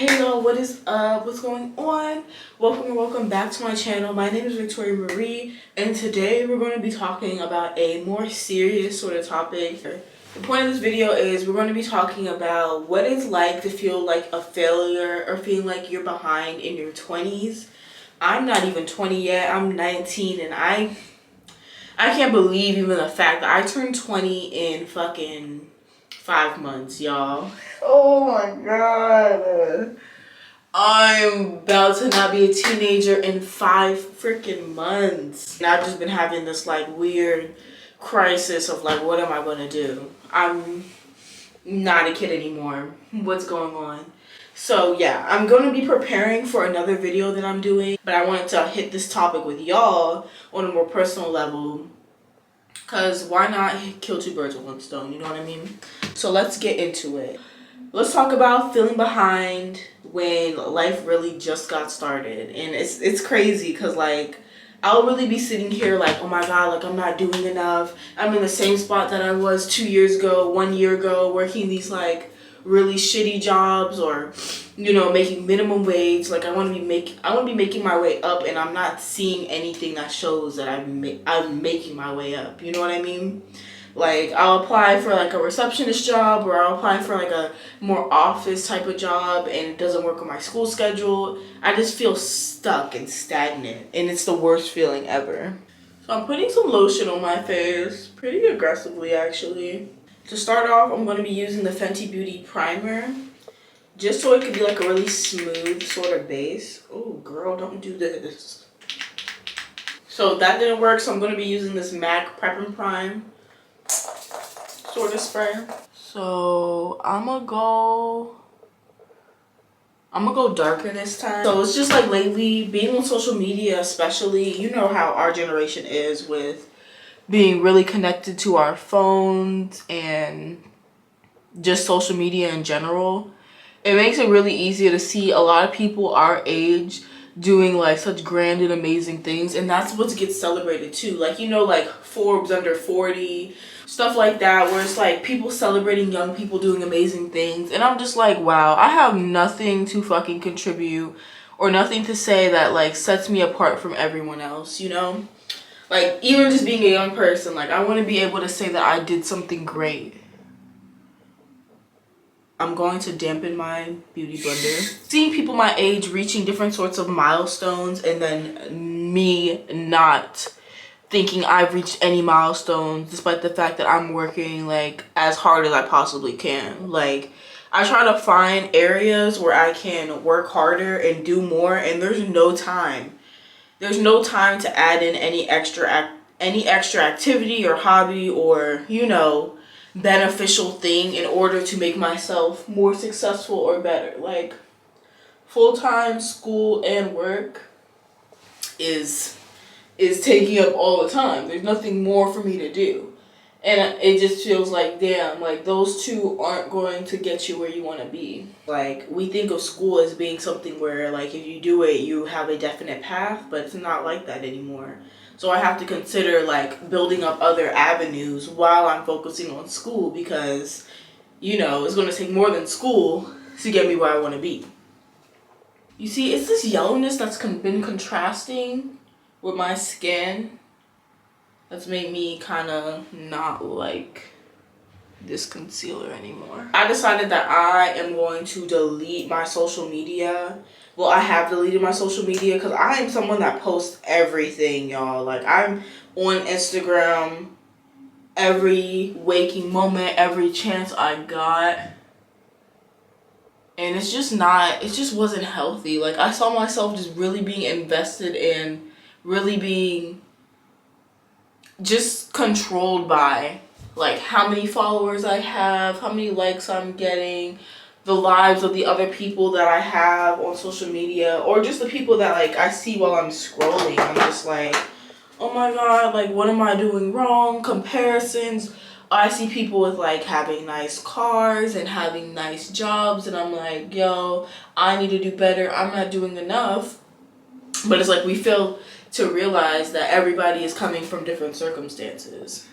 Hey y'all, what is up? What's going on? Welcome back to my channel. My name is Victoria Marie, and today we're going to be talking about a more serious sort of topic. The point of this video is we're going to be talking about what it's like to feel like a failure or feeling like you're behind in your 20s. I'm not even 20 yet. I'm 19, and I can't believe even the fact that I turned 20 in fucking 5 months, y'all. Oh my god. I'm about to not be a teenager in 5 freaking months. And I've just been having this like weird crisis of like, what am I gonna do? I'm not a kid anymore. What's going on? So yeah, I'm gonna be preparing for another video that I'm doing, but I wanted to hit this topic with y'all on a more personal level. Cause why not kill two birds with one stone, you know what I mean? So let's get into it. Let's talk about feeling behind when life really just got started. And it's crazy because like I'll really be sitting here like, oh my god, like I'm not doing enough. I'm in the same spot that I was 2 years ago, 1 year ago, working these like really shitty jobs, or you know, making minimum wage. Like I want to be making my way up, and I'm not seeing anything that shows that I'm making my way up. You know what I mean? Like I'll apply for like a receptionist job, or I'll apply for like a more office type of job, and it doesn't work with my school schedule. I just feel stuck and stagnant, and it's the worst feeling ever. So I'm putting some lotion on my face, pretty aggressively actually. To start off, I'm going to be using the Fenty Beauty primer, just so it could be like a really smooth sort of base. Oh girl, don't do this. So that didn't work, so I'm going to be using this MAC Prep and Prime sort of spray. So I'm gonna go darker this time. So it's just like lately, being on social media especially, you know how our generation is with being really connected to our phones and just social media in general. It makes it really easy to see a lot of people our age doing like such grand and amazing things, and that's what gets celebrated too. Like, you know, like Forbes under 40, stuff like that, where it's like people celebrating young people doing amazing things, and I'm just like, wow, I have nothing to fucking contribute or nothing to say that like sets me apart from everyone else, you know? Like even just being a young person, like I want to be able to say that I did something great. I'm going to dampen my beauty blender. Seeing people my age reaching different sorts of milestones, and then me not thinking I've reached any milestones despite the fact that I'm working like as hard as I possibly can. Like I try to find areas where I can work harder and do more, and there's no time. There's no time to add in any extra activity or hobby or, you know, beneficial thing in order to make myself more successful or better. Like full-time school and work is taking up all the time. There's nothing more for me to do, and it just feels like, damn, like those two aren't going to get you where you want to be. Like we think of school as being something where like if you do it you have a definite path, but it's not like that anymore. So I have to consider like building up other avenues while I'm focusing on school, because, you know, it's going to take more than school to get me where I want to be. You see, it's this yellowness that's been contrasting with my skin that's made me kind of not like this concealer anymore. I decided that I am going to delete my social media. Well, I have deleted my social media because I am someone that posts everything, y'all. Like I'm on Instagram every waking moment, every chance I got. And it's just not, it just wasn't healthy. Like I saw myself just really being invested in, really being just controlled by like how many followers I have, how many likes I'm getting, the lives of the other people that I have on social media, or just the people that like I see while I'm scrolling. I'm just like, oh my god, like what am I doing wrong? Comparisons. I see people with like having nice cars and having nice jobs, and I'm like, yo, I need to do better. I'm not doing enough. But it's like we fail to realize that everybody is coming from different circumstances.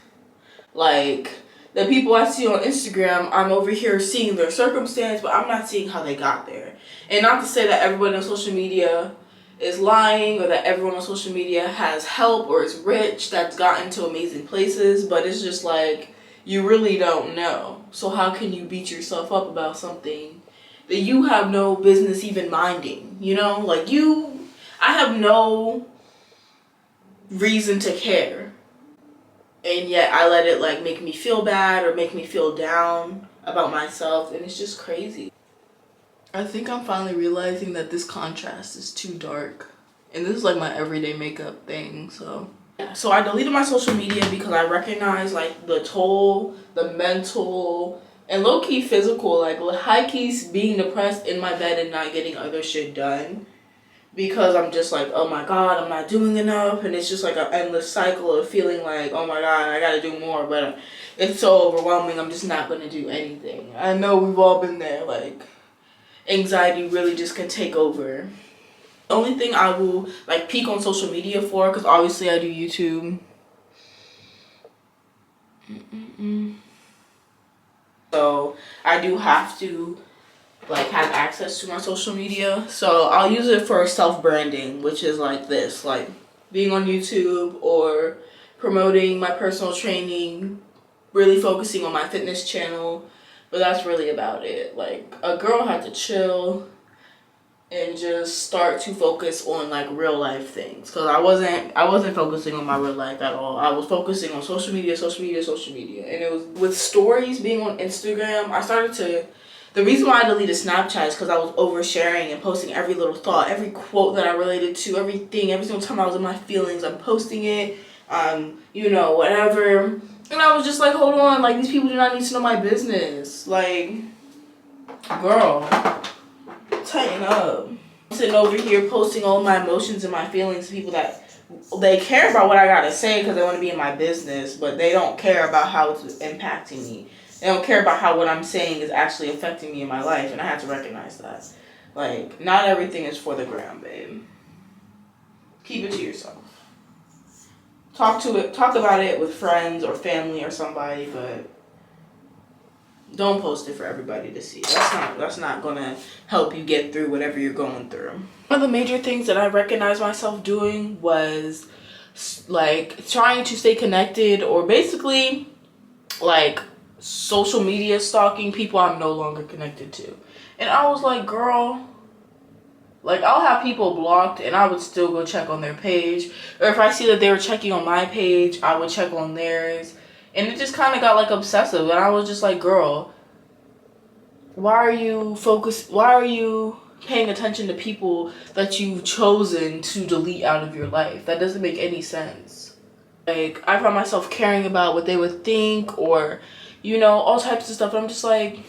Like the people I see on Instagram, I'm over here seeing their circumstance, but I'm not seeing how they got there. And not to say that everyone on social media is lying, or that everyone on social media has help or is rich that's gotten to amazing places, but it's just like, you really don't know. So how can you beat yourself up about something that you have no business even minding? You know, like I have no reason to care, and yet I let it like make me feel bad or make me feel down about myself, and it's just crazy. I think I'm finally realizing that this contrast is too dark, and this is like my everyday makeup thing. So yeah, so I deleted my social media because I recognize like the toll, the mental and low-key physical, like high-key being depressed in my bed and not getting other shit done, because I'm just like, oh my god, I'm not doing enough, and it's just like an endless cycle of feeling like, oh my god, I gotta do more, but it's so overwhelming, I'm just not gonna do anything. I know we've all been there, like anxiety really just can take over. The only thing I will like peek on social media for, because obviously I do YouTube. So I do have to like have access to my social media. So I'll use it for self-branding, which is like this, like being on YouTube or promoting my personal training, really focusing on my fitness channel. But that's really about it. Like a girl had to chill and just start to focus on like real life things, because I wasn't focusing on my real life at all. I was focusing on social media, and it was with stories being on Instagram. The reason why I deleted Snapchat is because I was oversharing and posting every little thought, every quote that I related to, everything. Every single time I was in my feelings, I'm posting it, you know, whatever. And I was just like, hold on, like these people do not need to know my business. Like, girl, tighten up. I'm sitting over here posting all my emotions and my feelings to people that they care about what I gotta say because they want to be in my business, but they don't care about how it's impacting me. They don't care about how what I'm saying is actually affecting me in my life, and I had to recognize that. Like, not everything is for the gram, babe. Keep it to yourself. Talk about it with friends or family or somebody, but don't post it for everybody to see. That's not gonna help you get through whatever you're going through. One of the major things that I recognized myself doing was like trying to stay connected, or basically like social media stalking people I'm no longer connected to. And I was like, girl, like I'll have people blocked and I would still go check on their page, or if I see that they were checking on my page, I would check on theirs. And it just kind of got like obsessive, and I was just like, girl, why are you paying attention to people that you've chosen to delete out of your life? That doesn't make any sense. Like, I found myself caring about what they would think, or, you know, all types of stuff. I'm just like,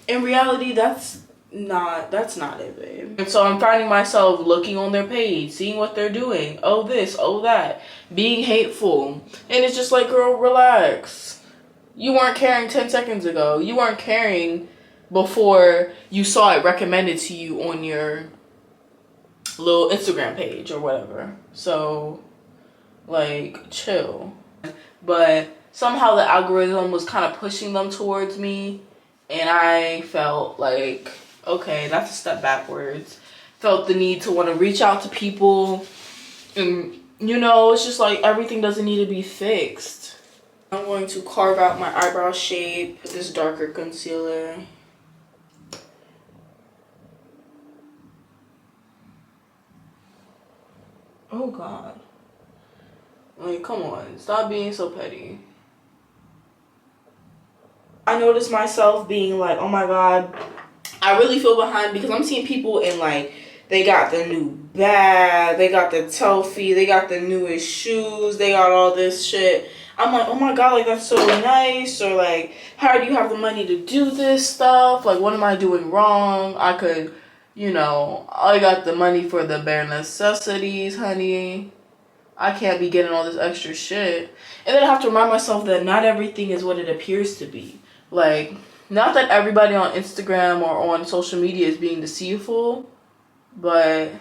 in reality, that's not it, babe. And so I'm finding myself looking on their page, seeing what they're doing. Oh this, oh that. Being hateful. And it's just like, girl, relax. You weren't caring 10 seconds ago. You weren't caring before you saw it recommended to you on your little Instagram page or whatever. So, like, chill. But somehow the algorithm was kind of pushing them towards me, and I felt like, okay, that's a step backwards. Felt the need to want to reach out to people, and you know, it's just like everything doesn't need to be fixed. I'm going to carve out my eyebrow shape with this darker concealer. Oh god. Like, come on, stop being so petty. I noticed myself being like, oh my god, I really feel behind, because I'm seeing people in like, they got the new bag, they got the selfie, they got the newest shoes, they got all this shit. I'm like, oh my god, like that's so nice, or like, how do you have the money to do this stuff? Like, what am I doing wrong? I could, you know, I got the money for the bare necessities, honey. I can't be getting all this extra shit. And then I have to remind myself that not everything is what it appears to be. Like, not that everybody on Instagram or on social media is being deceitful, but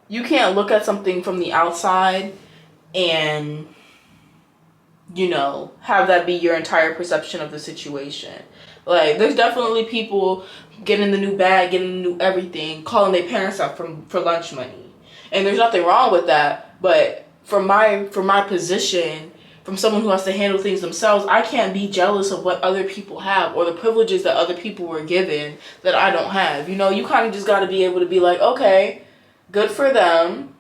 you can't look at something from the outside and you know, have that be your entire perception of the situation. Like, there's definitely people getting the new bag, getting the new everything, calling their parents up for lunch money. And there's nothing wrong with that, but from my position, from someone who has to handle things themselves, I can't be jealous of what other people have or the privileges that other people were given that I don't have. You know, you kind of just got to be able to be like, okay, good for them,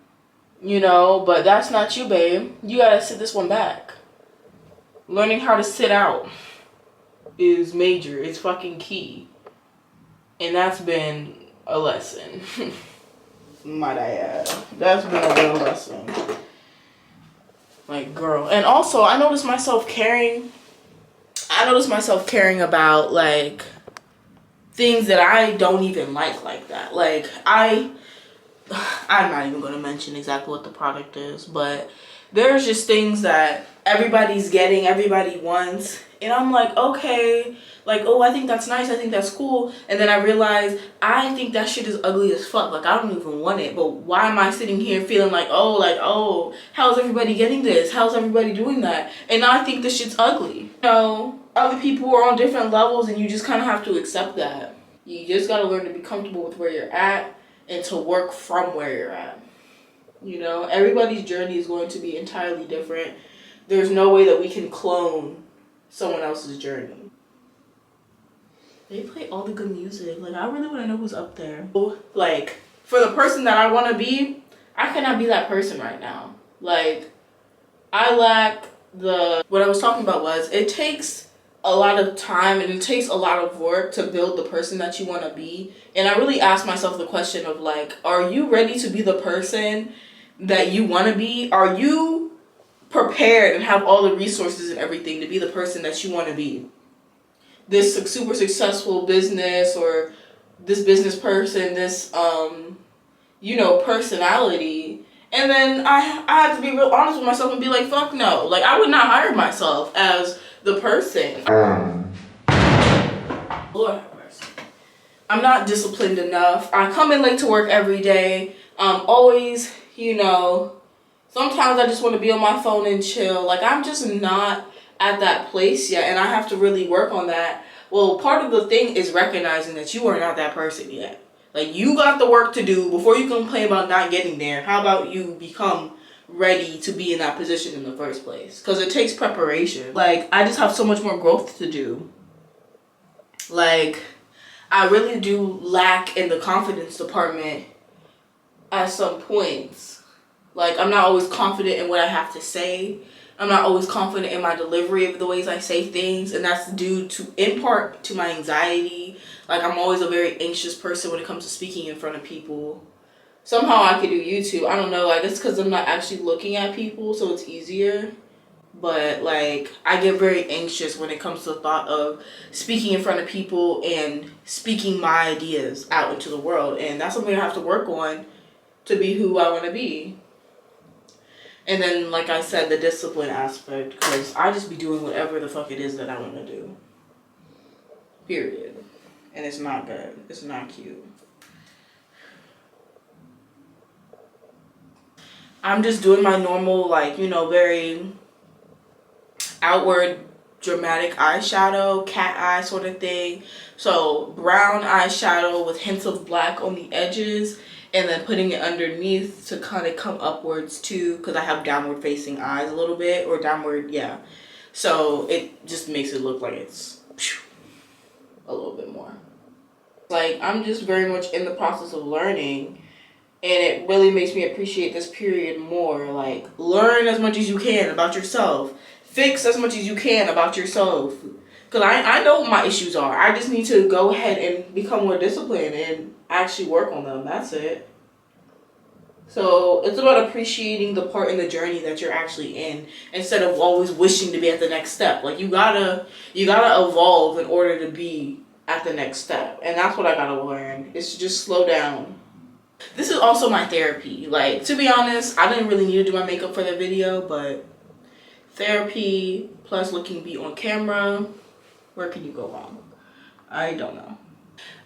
you know, but that's not you, babe. You got to sit this one back. Learning how to sit out is major. It's fucking key. And that's been a lesson. Might I add. That's been a real lesson. Like, girl. And also, I noticed myself caring about, like, things that I don't even like that. Like, I'm not even going to mention exactly what the product is, but there's just things that everybody's getting, everybody wants. And I'm like, okay, like, oh, I think that's nice, I think that's cool. And then I realize, I think that shit is ugly as fuck. Like, I don't even want it. But why am I sitting here feeling like, oh, how's everybody getting this? How's everybody doing that? And now I think this shit's ugly. You know, other people are on different levels, and you just kind of have to accept that. You just got to learn to be comfortable with where you're at and to work from where you're at. You know, everybody's journey is going to be entirely different. There's no way that we can clone someone else's journey. They play all the good music. Like, I really want to know who's up there. Like, for the person that I want to be, I cannot be that person right now. Like, I lack what I was talking about was, it takes a lot of time and it takes a lot of work to build the person that you want to be. And I really asked myself the question of, like, are you ready to be the person that you want to be? Are you prepared and have all the resources and everything to be the person that you want to be? This super successful business, or this business person, this you know, personality. And then I had to be real honest with myself and be like, fuck no. Like, I would not hire myself as the person. Lord have mercy. I'm not disciplined enough. I come in late to work every day. Always, you know, sometimes I just want to be on my phone and chill. Like, I'm just not at that place yet, and I have to really work on that. Well, part of the thing is recognizing that you are not that person yet. Like, you got the work to do before you complain about not getting there. How about you become ready to be in that position in the first place? Because it takes preparation. Like, I just have so much more growth to do. Like, I really do lack in the confidence department at some points. Like, I'm not always confident in what I have to say. I'm not always confident in my delivery of the ways I say things, and that's due to, in part, to my anxiety. Like, I'm always a very anxious person when it comes to speaking in front of people. Somehow I could do YouTube. I don't know. I guess because I'm not actually looking at people, so it's easier. But, like, I get very anxious when it comes to the thought of speaking in front of people and speaking my ideas out into the world. And that's something I have to work on to be who I want to be. And then, like I said, the discipline aspect, because I just be doing whatever the fuck it is that I want to do. Period. And it's not good. It's not cute. I'm just doing my normal, like, you know, very outward dramatic eyeshadow, cat eye sort of thing. So brown eyeshadow with hints of black on the edges, and then putting it underneath to kind of come upwards too, because I have downward facing eyes a little bit, or downward, yeah. So it just makes it look like it's a little bit more. Like, I'm just very much in the process of learning, and it really makes me appreciate this period more. Like, learn as much as you can about yourself. Fix as much as you can about yourself. Because I know what my issues are. I just need to go ahead and become more disciplined and actually work on them. That's it. So it's about appreciating the part in the journey that you're actually in, instead of always wishing to be at the next step. Like, you gotta evolve in order to be at the next step. And that's what I gotta learn, is to just slow down. This is also my therapy. Like, to be honest, I didn't really need to do my makeup for the video, but therapy plus looking beat on camera, where can you go wrong? I don't know.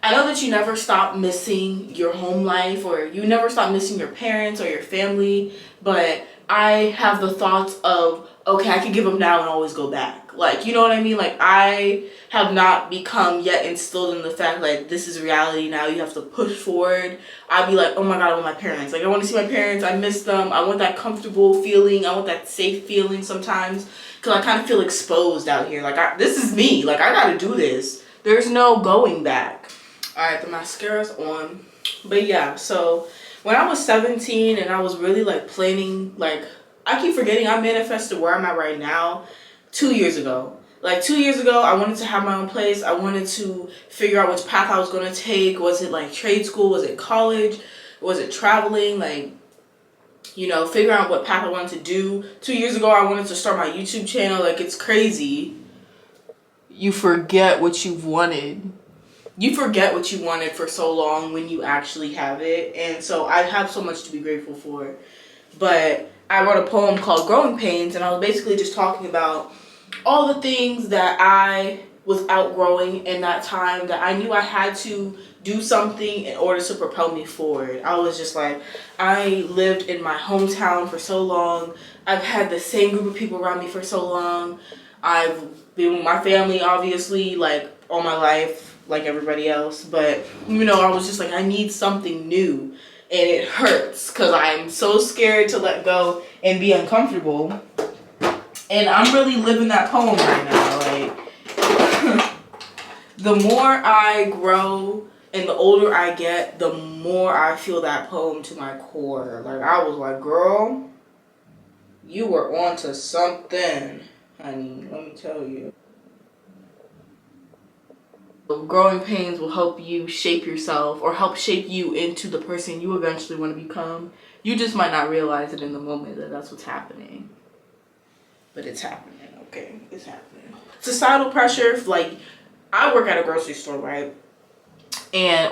I know that you never stop missing your home life, or you never stop missing your parents or your family, but I have the thoughts of okay, I can give up now and always go back. Like, you know what I mean? Like, I have not become yet instilled in the fact, like, this is reality now. You have to push forward. I'd be like, oh my God, I want my parents. Like, I want to see my parents. I miss them. I want that comfortable feeling. I want that safe feeling sometimes. Because I kind of feel exposed out here. Like, this is me. Like, I got to do this. There's no going back. All right, the mascara's on. But yeah, so when I was 17 and I was really, like, planning, like, I keep forgetting I manifested where I'm at right now 2 years ago. Like 2 years ago, I wanted to have my own place. I wanted to figure out which path I was going to take. Was it like trade school? Was it college? Was it traveling? Like, you know, figure out what path I wanted to do. 2 years ago, I wanted to start my YouTube channel. Like, it's crazy. You forget what you've wanted. You forget what you wanted for so long when you actually have it. And so I have so much to be grateful for. But I wrote a poem called Growing Pains, and I was basically just talking about all the things that I was outgrowing in that time, that I knew I had to do something in order to propel me forward. I was just like, I lived in my hometown for so long. I've had the same group of people around me for so long. I've been with my family, obviously, like all my life, like everybody else. But, you know, I was just like, I need something new. And it hurts because I'm so scared to let go and be uncomfortable. And I'm really living that poem right now. Like, the more I grow and the older I get, the more I feel that poem to my core. Like, I was like, girl, you were onto something, honey. Let me tell you. Growing pains will help you shape yourself, or help shape you into the person you eventually want to become. You just might not realize it in the moment that that's what's happening. But it's happening, okay? It's happening. Societal pressure, like, I work at a grocery store, right?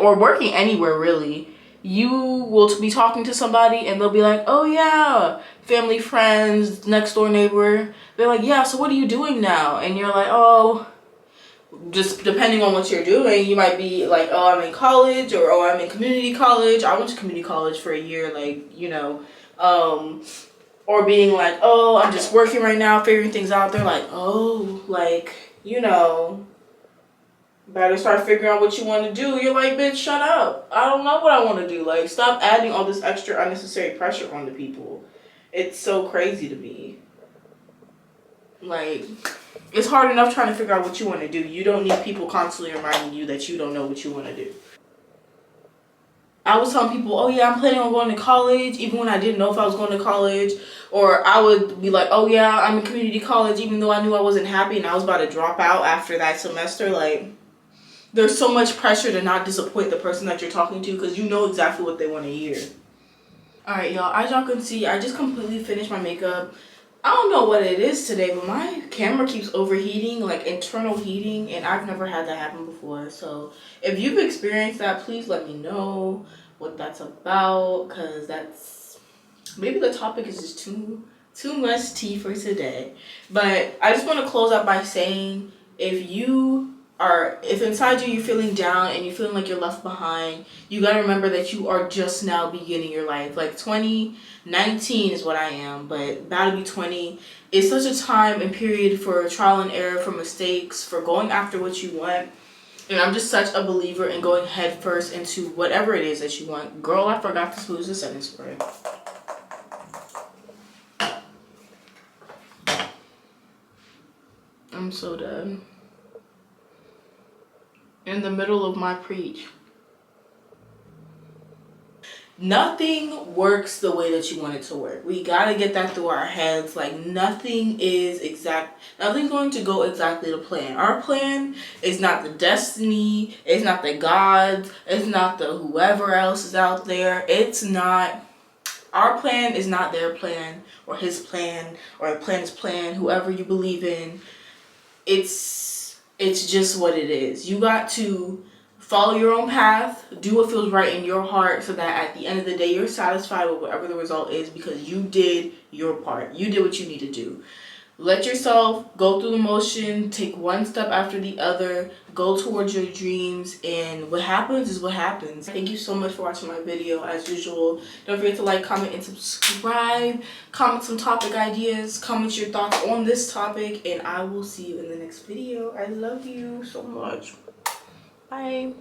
Or working anywhere, really. You will be talking to somebody and they'll be like, oh yeah, family, friends, next door neighbor. They're like, yeah, so what are you doing now? And you're like, oh, just depending on what you're doing, you might be like, oh, I'm in college, or oh, I'm in community college. I went to community college for a year, like, you know, or being like, oh, I'm just working right now, figuring things out. They're like, oh, like, you know, better start figuring out what you want to do. You're like, bitch, shut up. I don't know what I want to do. Like, stop adding all this extra unnecessary pressure on the people. It's so crazy to me. Like, it's hard enough trying to figure out what you want to do. You don't need people constantly reminding you that you don't know what you want to do. I was telling people, oh yeah, I'm planning on going to college, even when I didn't know if I was going to college. Or I would be like, oh yeah, I'm in community college, even though I knew I wasn't happy and I was about to drop out after that semester. Like, there's so much pressure to not disappoint the person that you're talking to, because you know exactly what they want to hear. Alright, y'all, as y'all can see, I just completely finished my makeup. I don't know what it is today, but my camera keeps overheating, like internal heating, and I've never had that happen before. So if you've experienced that, please let me know what that's about, because that's, maybe the topic is just too much tea for today. But I just want to close out by saying, if inside you you're feeling down and you're feeling like you're left behind, you gotta remember that you are just now beginning your life. Like, 2019 is what I am, but about to be 20 is such a time and period for trial and error, for mistakes, for going after what you want. And I'm just such a believer in going head first into whatever it is that you want. Girl, I forgot to smooth the setting spray. I'm so done. In the middle of my preach. Nothing works the way that you want it to work. We gotta get that through our heads. Like, nothing's going to go exactly to plan. Our plan is not the destiny, it's not the gods, it's not the whoever else is out there. Our plan is not their plan, or his plan, or the plan's plan, whoever you believe in. It's just what it is. You got to follow your own path, do what feels right in your heart, so that at the end of the day, you're satisfied with whatever the result is, because you did your part. You did what you need to do. let yourself go through the motion, take one step after the other, go towards your dreams, and what happens is what happens. Thank you so much for watching my video. As usual, don't forget to like, comment, and subscribe. Comment some topic ideas, comment your thoughts on this topic, and I will see you in the next video. I love you so much. Bye.